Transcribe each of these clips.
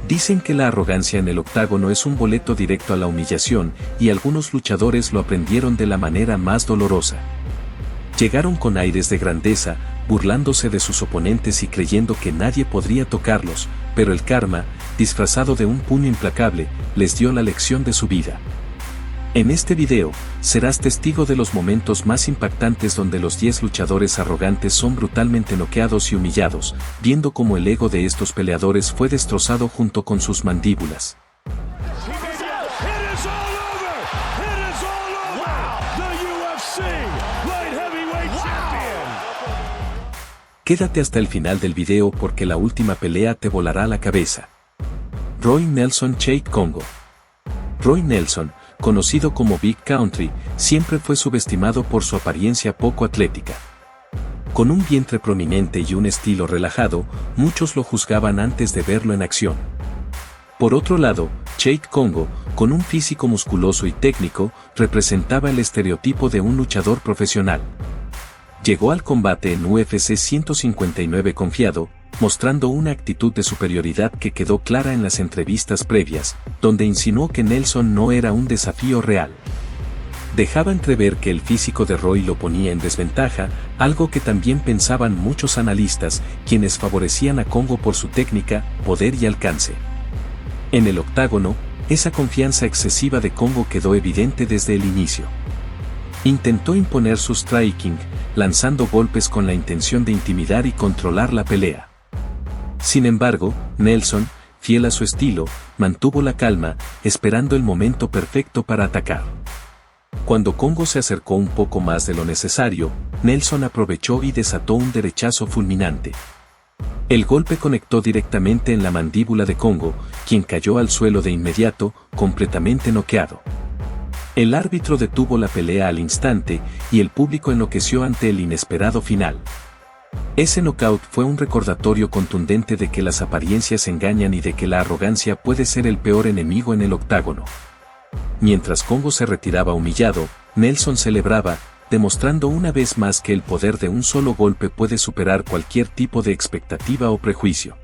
Dicen que la arrogancia en el octágono es un boleto directo a la humillación, y algunos luchadores lo aprendieron de la manera más dolorosa. Llegaron con aires de grandeza, burlándose de sus oponentes y creyendo que nadie podría tocarlos, pero el karma, disfrazado de un puño implacable, les dio la lección de su vida. En este video, serás testigo de los momentos más impactantes donde los 10 luchadores arrogantes son brutalmente noqueados y humillados, viendo cómo el ego de estos peleadores fue destrozado junto con sus mandíbulas. Quédate hasta el final del video porque la última pelea te volará la cabeza. Roy Nelson Cheick Kongo. Roy Nelson, conocido como Big Country, siempre fue subestimado por su apariencia poco atlética. Con un vientre prominente y un estilo relajado, muchos lo juzgaban antes de verlo en acción. Por otro lado, Cheick Kongo, con un físico musculoso y técnico, representaba el estereotipo de un luchador profesional. Llegó al combate en UFC 159 confiado, mostrando una actitud de superioridad que quedó clara en las entrevistas previas, donde insinuó que Nelson no era un desafío real. Dejaba entrever que el físico de Roy lo ponía en desventaja, algo que también pensaban muchos analistas, quienes favorecían a Kongo por su técnica, poder y alcance. En el octágono, esa confianza excesiva de Kongo quedó evidente desde el inicio. Intentó imponer su striking, lanzando golpes con la intención de intimidar y controlar la pelea. Sin embargo, Nelson, fiel a su estilo, mantuvo la calma, esperando el momento perfecto para atacar. Cuando Kongo se acercó un poco más de lo necesario, Nelson aprovechó y desató un derechazo fulminante. El golpe conectó directamente en la mandíbula de Kongo, quien cayó al suelo de inmediato, completamente noqueado. El árbitro detuvo la pelea al instante, y el público enloqueció ante el inesperado final. Ese knockout fue un recordatorio contundente de que las apariencias engañan y de que la arrogancia puede ser el peor enemigo en el octágono. Mientras Kongo se retiraba humillado, Nelson celebraba, demostrando una vez más que el poder de un solo golpe puede superar cualquier tipo de expectativa o prejuicio.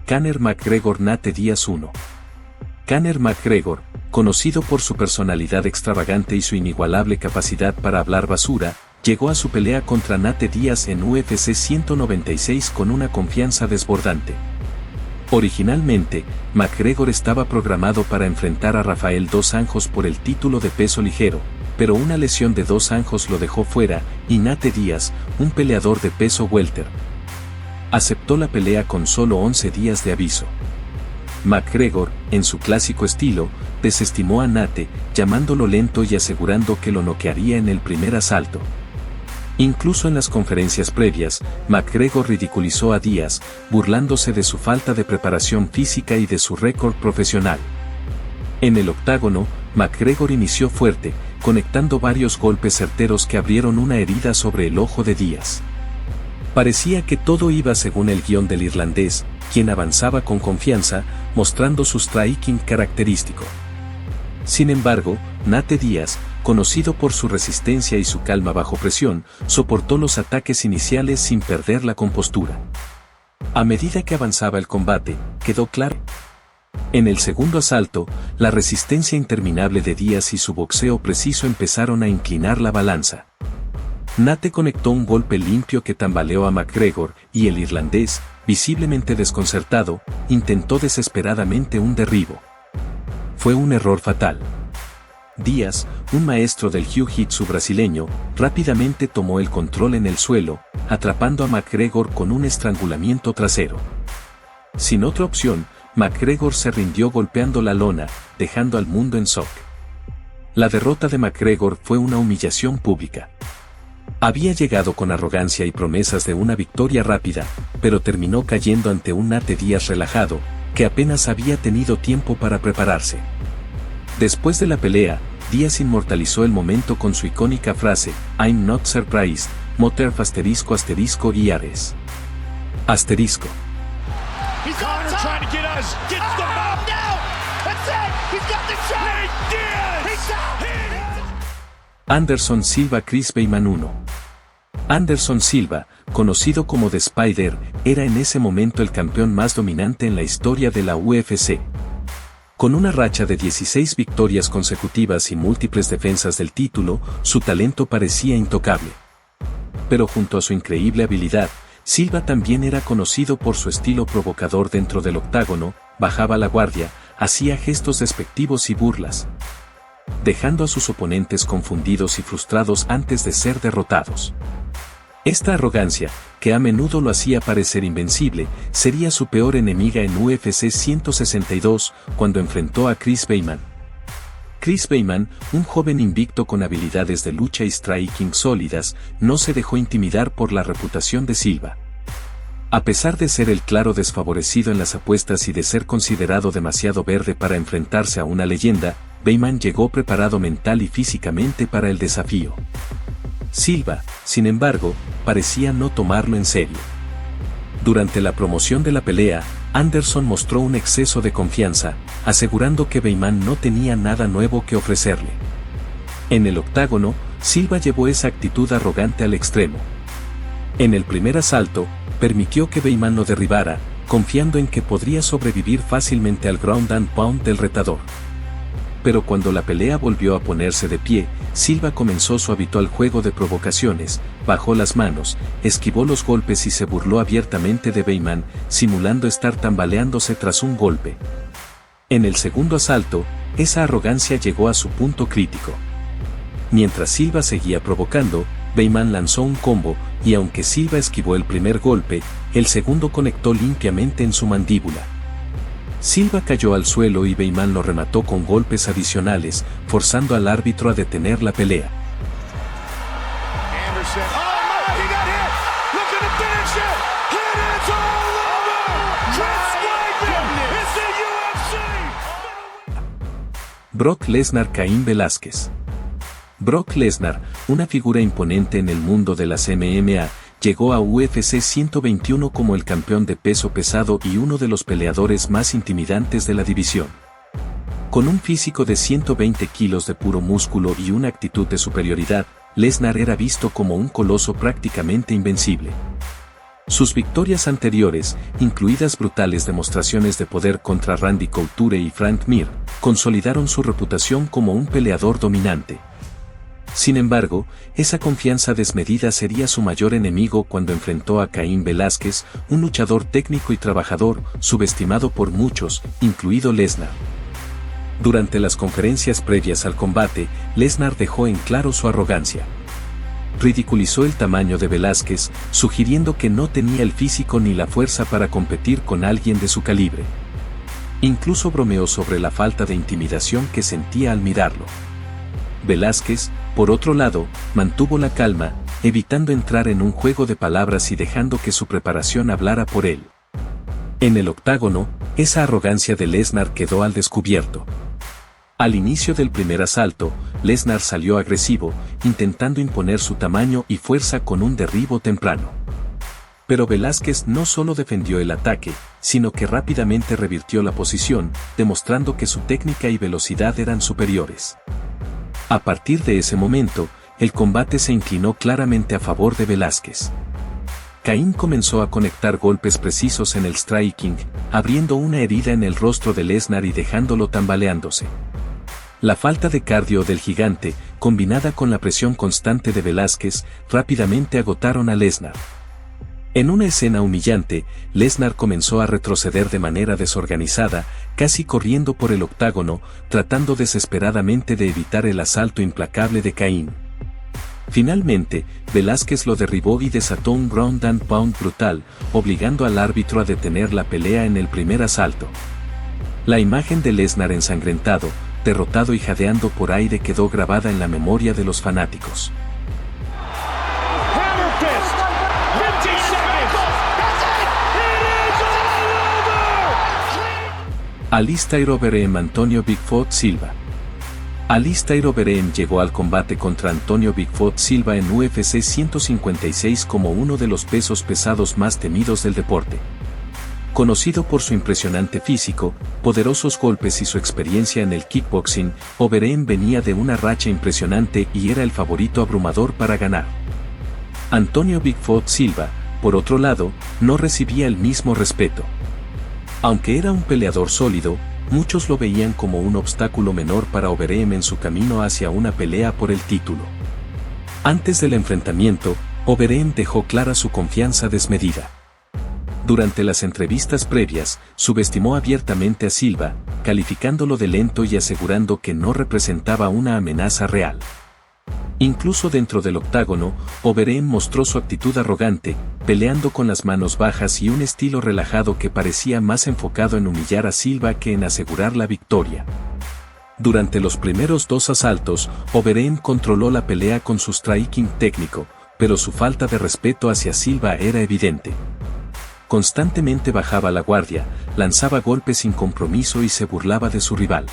Conor McGregor Nate Diaz 1. Conor McGregor, conocido por su personalidad extravagante y su inigualable capacidad para hablar basura, llegó a su pelea contra Nate Diaz en UFC 196 con una confianza desbordante. Originalmente, McGregor estaba programado para enfrentar a Rafael Dos Anjos por el título de peso ligero, pero una lesión de Dos Anjos lo dejó fuera, y Nate Diaz, un peleador de peso welter, aceptó la pelea con solo 11 días de aviso. McGregor, en su clásico estilo, desestimó a Nate, llamándolo lento y asegurando que lo noquearía en el primer asalto. Incluso en las conferencias previas, McGregor ridiculizó a Diaz, burlándose de su falta de preparación física y de su récord profesional. En el octágono, McGregor inició fuerte, conectando varios golpes certeros que abrieron una herida sobre el ojo de Diaz. Parecía que todo iba según el guión del irlandés, quien avanzaba con confianza, mostrando su striking característico. Sin embargo, Nate Diaz, conocido por su resistencia y su calma bajo presión, soportó los ataques iniciales sin perder la compostura. A medida que avanzaba el combate, quedó claro. En el segundo asalto, la resistencia interminable de Diaz y su boxeo preciso empezaron a inclinar la balanza. Nate conectó un golpe limpio que tambaleó a McGregor, y el irlandés, visiblemente desconcertado, intentó desesperadamente un derribo. Fue un error fatal. Diaz, un maestro del jiu-jitsu brasileño, rápidamente tomó el control en el suelo, atrapando a McGregor con un estrangulamiento trasero. Sin otra opción, McGregor se rindió golpeando la lona, dejando al mundo en shock. La derrota de McGregor fue una humillación pública. Había llegado con arrogancia y promesas de una victoria rápida, pero terminó cayendo ante un Nate Diaz relajado, que apenas había tenido tiempo para prepararse. Después de la pelea, Diaz inmortalizó el momento con su icónica frase, "I'm not surprised, motor asterisco asterisco y ares". Asterisco. Anderson Silva Chris Beyman 1. Anderson Silva, conocido como The Spider, era en ese momento el campeón más dominante en la historia de la UFC. Con una racha de 16 victorias consecutivas y múltiples defensas del título, su talento parecía intocable. Pero junto a su increíble habilidad, Silva también era conocido por su estilo provocador dentro del octágono, bajaba la guardia, hacía gestos despectivos y burlas, dejando a sus oponentes confundidos y frustrados antes de ser derrotados. Esta arrogancia, que a menudo lo hacía parecer invencible, sería su peor enemiga en UFC 162, cuando enfrentó a Chris Weidman. Chris Weidman, un joven invicto con habilidades de lucha y striking sólidas, no se dejó intimidar por la reputación de Silva. A pesar de ser el claro desfavorecido en las apuestas y de ser considerado demasiado verde para enfrentarse a una leyenda, Weidman llegó preparado mental y físicamente para el desafío. Silva, sin embargo, parecía no tomarlo en serio. Durante la promoción de la pelea, Anderson mostró un exceso de confianza, asegurando que Weidman no tenía nada nuevo que ofrecerle. En el octágono, Silva llevó esa actitud arrogante al extremo. En el primer asalto, permitió que Weidman lo derribara, confiando en que podría sobrevivir fácilmente al ground and pound del retador. Pero cuando la pelea volvió a ponerse de pie, Silva comenzó su habitual juego de provocaciones, bajó las manos, esquivó los golpes y se burló abiertamente de Weidman, simulando estar tambaleándose tras un golpe. En el segundo asalto, esa arrogancia llegó a su punto crítico. Mientras Silva seguía provocando, Weidman lanzó un combo, y aunque Silva esquivó el primer golpe, el segundo conectó limpiamente en su mandíbula. Silva cayó al suelo y Weidman lo remató con golpes adicionales, forzando al árbitro a detener la pelea. Brock Lesnar Caín Velázquez. Brock Lesnar, una figura imponente en el mundo de las MMA, llegó a UFC 121 como el campeón de peso pesado y uno de los peleadores más intimidantes de la división. Con un físico de 120 kilos de puro músculo y una actitud de superioridad, Lesnar era visto como un coloso prácticamente invencible. Sus victorias anteriores, incluidas brutales demostraciones de poder contra Randy Couture y Frank Mir, consolidaron su reputación como un peleador dominante. Sin embargo, esa confianza desmedida sería su mayor enemigo cuando enfrentó a Caín Velázquez, un luchador técnico y trabajador, subestimado por muchos, incluido Lesnar. Durante las conferencias previas al combate, Lesnar dejó en claro su arrogancia. Ridiculizó el tamaño de Velázquez, sugiriendo que no tenía el físico ni la fuerza para competir con alguien de su calibre. Incluso bromeó sobre la falta de intimidación que sentía al mirarlo. Velázquez, por otro lado, mantuvo la calma, evitando entrar en un juego de palabras y dejando que su preparación hablara por él. En el octágono, esa arrogancia de Lesnar quedó al descubierto. Al inicio del primer asalto, Lesnar salió agresivo, intentando imponer su tamaño y fuerza con un derribo temprano. Pero Velázquez no solo defendió el ataque, sino que rápidamente revirtió la posición, demostrando que su técnica y velocidad eran superiores. A partir de ese momento, el combate se inclinó claramente a favor de Velázquez. Caín comenzó a conectar golpes precisos en el striking, abriendo una herida en el rostro de Lesnar y dejándolo tambaleándose. La falta de cardio del gigante, combinada con la presión constante de Velázquez, rápidamente agotaron a Lesnar. En una escena humillante, Lesnar comenzó a retroceder de manera desorganizada, casi corriendo por el octágono, tratando desesperadamente de evitar el asalto implacable de Caín. Finalmente, Velázquez lo derribó y desató un ground and pound brutal, obligando al árbitro a detener la pelea en el primer asalto. La imagen de Lesnar ensangrentado, derrotado y jadeando por aire quedó grabada en la memoria de los fanáticos. Alistair Overeem Antonio Bigfoot Silva. Alistair Overeem llegó al combate contra Antonio Bigfoot Silva en UFC 156 como uno de los pesos pesados más temidos del deporte. Conocido por su impresionante físico, poderosos golpes y su experiencia en el kickboxing, Overeem venía de una racha impresionante y era el favorito abrumador para ganar. Antonio Bigfoot Silva, por otro lado, no recibía el mismo respeto. Aunque era un peleador sólido, muchos lo veían como un obstáculo menor para Overeem en su camino hacia una pelea por el título. Antes del enfrentamiento, Overeem dejó clara su confianza desmedida. Durante las entrevistas previas, subestimó abiertamente a Silva, calificándolo de lento y asegurando que no representaba una amenaza real. Incluso dentro del octágono, Overeem mostró su actitud arrogante, peleando con las manos bajas y un estilo relajado que parecía más enfocado en humillar a Silva que en asegurar la victoria. Durante los primeros 2 asaltos, Overeem controló la pelea con su striking técnico, pero su falta de respeto hacia Silva era evidente. Constantemente bajaba la guardia, lanzaba golpes sin compromiso y se burlaba de su rival.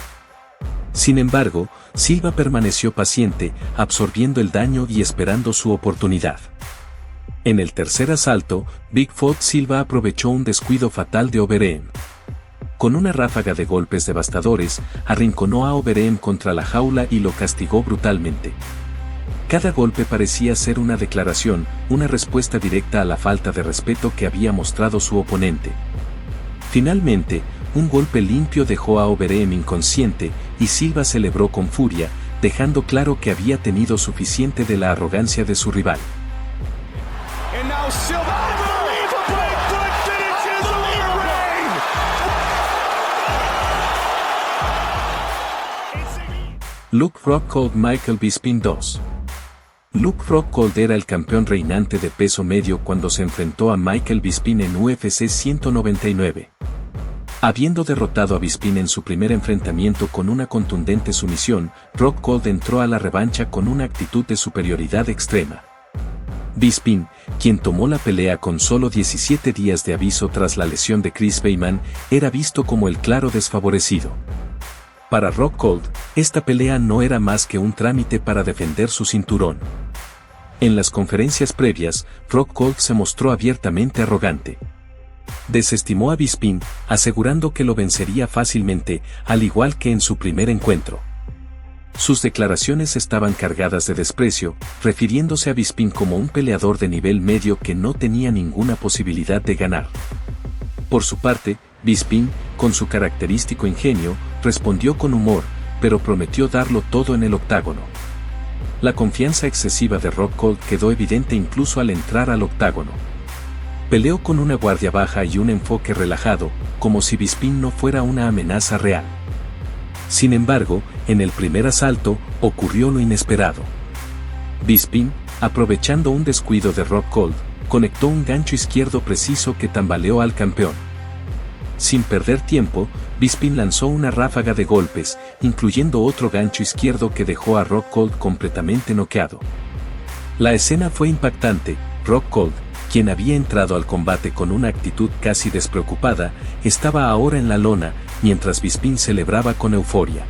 Sin embargo, Silva permaneció paciente, absorbiendo el daño y esperando su oportunidad. En el tercer asalto, Bigfoot Silva aprovechó un descuido fatal de Overeem. Con una ráfaga de golpes devastadores, arrinconó a Overeem contra la jaula y lo castigó brutalmente. Cada golpe parecía ser una declaración, una respuesta directa a la falta de respeto que había mostrado su oponente. Finalmente, un golpe limpio dejó a Overeem inconsciente, y Silva celebró con furia, dejando claro que había tenido suficiente de la arrogancia de su rival. Luke Rockhold Michael Bisping II. Luke Rockhold era el campeón reinante de peso medio cuando se enfrentó a Michael Bisping en UFC 199. Habiendo derrotado a Bisping en su primer enfrentamiento con una contundente sumisión, Rockhold entró a la revancha con una actitud de superioridad extrema. Bisping, quien tomó la pelea con solo 17 días de aviso tras la lesión de Chris Weidman, era visto como el claro desfavorecido. Para Rockhold, esta pelea no era más que un trámite para defender su cinturón. En las conferencias previas, Rockhold se mostró abiertamente arrogante. Desestimó a Bisping, asegurando que lo vencería fácilmente, al igual que en su primer encuentro. Sus declaraciones estaban cargadas de desprecio, refiriéndose a Bisping como un peleador de nivel medio que no tenía ninguna posibilidad de ganar. Por su parte, Bisping, con su característico ingenio, respondió con humor, pero prometió darlo todo en el octágono. La confianza excesiva de Rockhold quedó evidente incluso al entrar al octágono. Peleó con una guardia baja y un enfoque relajado, como si Bisping no fuera una amenaza real. Sin embargo, en el primer asalto, ocurrió lo inesperado. Bisping, aprovechando un descuido de Rockhold, conectó un gancho izquierdo preciso que tambaleó al campeón. Sin perder tiempo, Bisping lanzó una ráfaga de golpes, incluyendo otro gancho izquierdo que dejó a Rockhold completamente noqueado. La escena fue impactante. Rockhold, quien había entrado al combate con una actitud casi despreocupada, estaba ahora en la lona, mientras Bisping celebraba con euforia.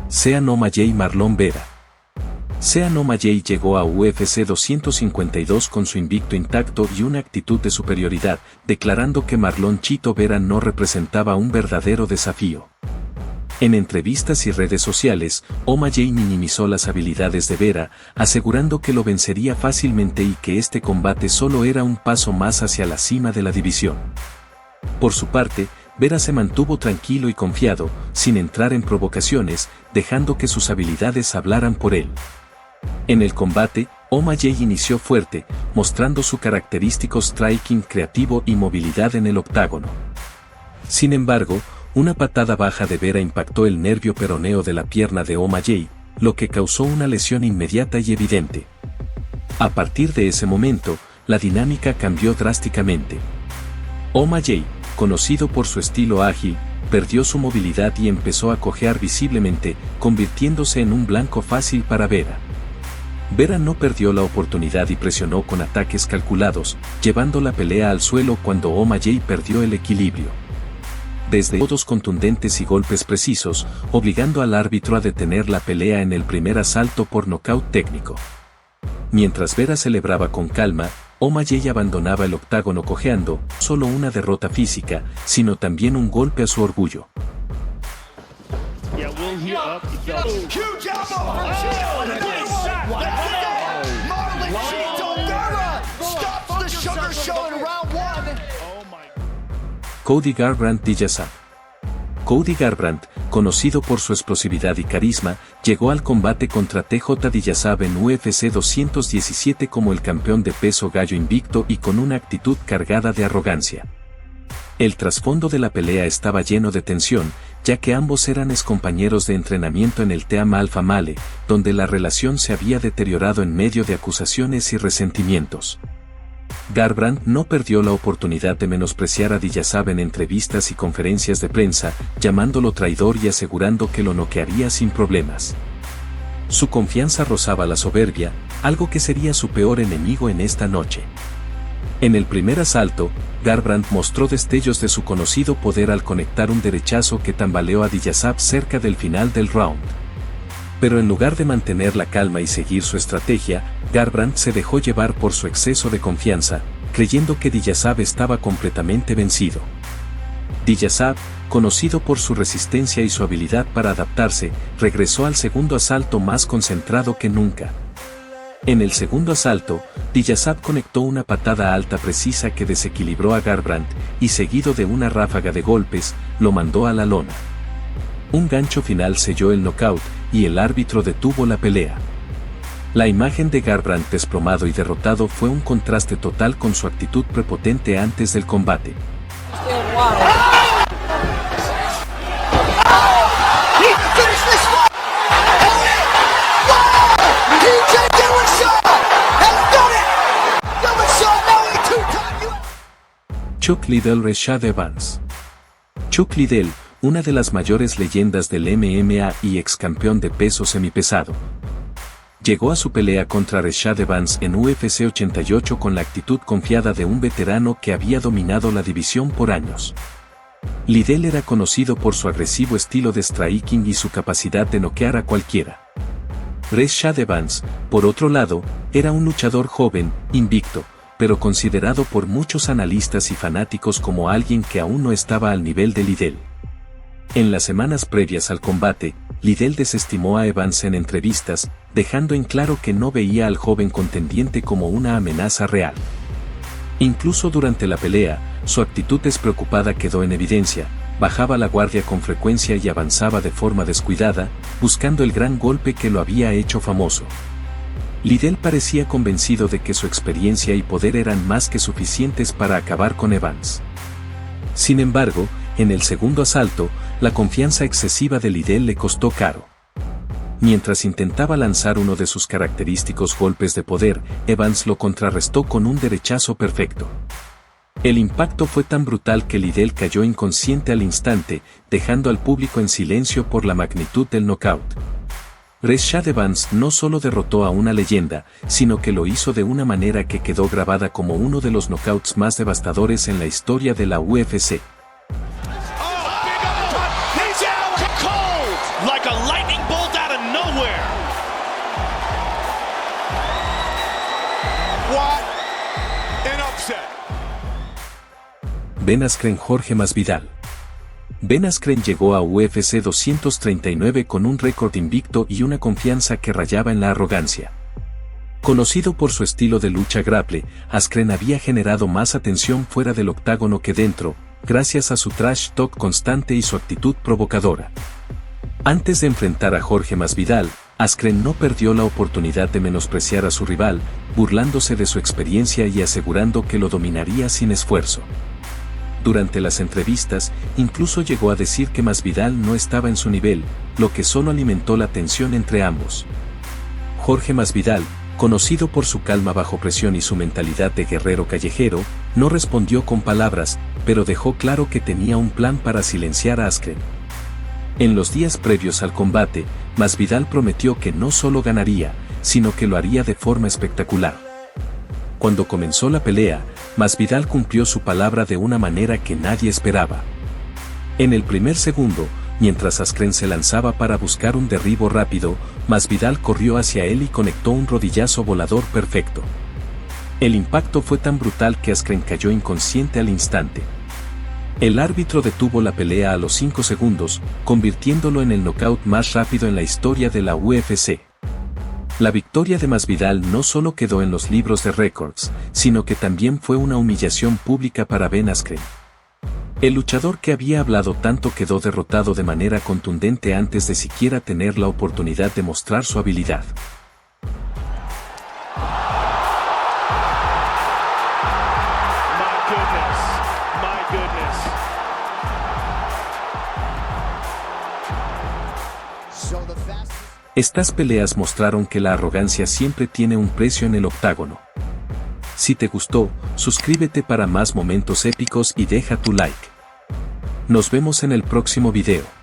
Sean O'Malley y Marlon Vera. Sean O'Malley llegó a UFC 252 con su invicto intacto y una actitud de superioridad, declarando que Marlon Chito Vera no representaba un verdadero desafío. En entrevistas y redes sociales, O'Malley minimizó las habilidades de Vera, asegurando que lo vencería fácilmente y que este combate solo era un paso más hacia la cima de la división. Por su parte, Vera se mantuvo tranquilo y confiado, sin entrar en provocaciones, dejando que sus habilidades hablaran por él. En el combate, O'Malley inició fuerte, mostrando su característico striking creativo y movilidad en el octágono. Sin embargo, una patada baja de Vera impactó el nervio peroneo de la pierna de O'Malley, lo que causó una lesión inmediata y evidente. A partir de ese momento, la dinámica cambió drásticamente. O'Malley, conocido por su estilo ágil, perdió su movilidad y empezó a cojear visiblemente, convirtiéndose en un blanco fácil para Vera. Vera no perdió la oportunidad y presionó con ataques calculados, llevando la pelea al suelo cuando O'Malley perdió el equilibrio. Desde codos contundentes y golpes precisos, obligando al árbitro a detener la pelea en el primer asalto por nocaut técnico. Mientras Vera celebraba con calma, O'Malley abandonaba el octágono cojeando, solo una derrota física, sino también un golpe a su orgullo. Cody Garbrandt Diyasab. Cody Garbrandt, conocido por su explosividad y carisma, llegó al combate contra TJ Diyasab en UFC 217 como el campeón de peso gallo invicto y con una actitud cargada de arrogancia. El trasfondo de la pelea estaba lleno de tensión, ya que ambos eran excompañeros de entrenamiento en el Team Alpha Male, donde la relación se había deteriorado en medio de acusaciones y resentimientos. Garbrandt no perdió la oportunidad de menospreciar a Diyasab en entrevistas y conferencias de prensa, llamándolo traidor y asegurando que lo noquearía sin problemas. Su confianza rozaba la soberbia, algo que sería su peor enemigo en esta noche. En el primer asalto, Garbrandt mostró destellos de su conocido poder al conectar un derechazo que tambaleó a Diyasab cerca del final del round. Pero en lugar de mantener la calma y seguir su estrategia, Garbrandt se dejó llevar por su exceso de confianza, creyendo que Diyasab estaba completamente vencido. Diyasab, conocido por su resistencia y su habilidad para adaptarse, regresó al segundo asalto más concentrado que nunca. En el segundo asalto, Diyasab conectó una patada alta precisa que desequilibró a Garbrandt y seguido de una ráfaga de golpes, lo mandó a la lona. Un gancho final selló el knockout y el árbitro detuvo la pelea. La imagen de Garbrandt desplomado y derrotado fue un contraste total con su actitud prepotente antes del combate. Chuck Liddell Rashad Evans. Chuck Liddell, una de las mayores leyendas del MMA y ex campeón de peso semipesado. Llegó a su pelea contra Rashad Evans en UFC 88 con la actitud confiada de un veterano que había dominado la división por años. Liddell era conocido por su agresivo estilo de striking y su capacidad de noquear a cualquiera. Rashad Evans, por otro lado, era un luchador joven, invicto, pero considerado por muchos analistas y fanáticos como alguien que aún no estaba al nivel de Liddell. En las semanas previas al combate, Liddell desestimó a Evans en entrevistas, dejando en claro que no veía al joven contendiente como una amenaza real. Incluso durante la pelea, su actitud despreocupada quedó en evidencia, bajaba la guardia con frecuencia y avanzaba de forma descuidada, buscando el gran golpe que lo había hecho famoso. Liddell parecía convencido de que su experiencia y poder eran más que suficientes para acabar con Evans. Sin embargo, en el segundo asalto, la confianza excesiva de Liddell le costó caro. Mientras intentaba lanzar uno de sus característicos golpes de poder, Evans lo contrarrestó con un derechazo perfecto. El impacto fue tan brutal que Liddell cayó inconsciente al instante, dejando al público en silencio por la magnitud del knockout. Rashad Evans no solo derrotó a una leyenda, sino que lo hizo de una manera que quedó grabada como uno de los knockouts más devastadores en la historia de la UFC. Ben Askren Jorge Masvidal. Ben Askren llegó a UFC 239 con un récord invicto y una confianza que rayaba en la arrogancia. Conocido por su estilo de lucha grapple, Askren había generado más atención fuera del octágono que dentro, gracias a su trash talk constante y su actitud provocadora. Antes de enfrentar a Jorge Masvidal, Askren no perdió la oportunidad de menospreciar a su rival, burlándose de su experiencia y asegurando que lo dominaría sin esfuerzo. Durante las entrevistas, incluso llegó a decir que Masvidal no estaba en su nivel, lo que solo alimentó la tensión entre ambos. Jorge Masvidal, conocido por su calma bajo presión y su mentalidad de guerrero callejero, no respondió con palabras, pero dejó claro que tenía un plan para silenciar a Askren. En los días previos al combate, Masvidal prometió que no solo ganaría, sino que lo haría de forma espectacular. Cuando comenzó la pelea, Masvidal cumplió su palabra de una manera que nadie esperaba. En el primer segundo, mientras Askren se lanzaba para buscar un derribo rápido, Masvidal corrió hacia él y conectó un rodillazo volador perfecto. El impacto fue tan brutal que Askren cayó inconsciente al instante. El árbitro detuvo la pelea a los 5 segundos, convirtiéndolo en el knockout más rápido en la historia de la UFC. La victoria de Masvidal no solo quedó en los libros de récords, sino que también fue una humillación pública para Ben Askren. El luchador que había hablado tanto quedó derrotado de manera contundente antes de siquiera tener la oportunidad de mostrar su habilidad. Estas peleas mostraron que la arrogancia siempre tiene un precio en el octágono. Si te gustó, suscríbete para más momentos épicos y deja tu like. Nos vemos en el próximo video.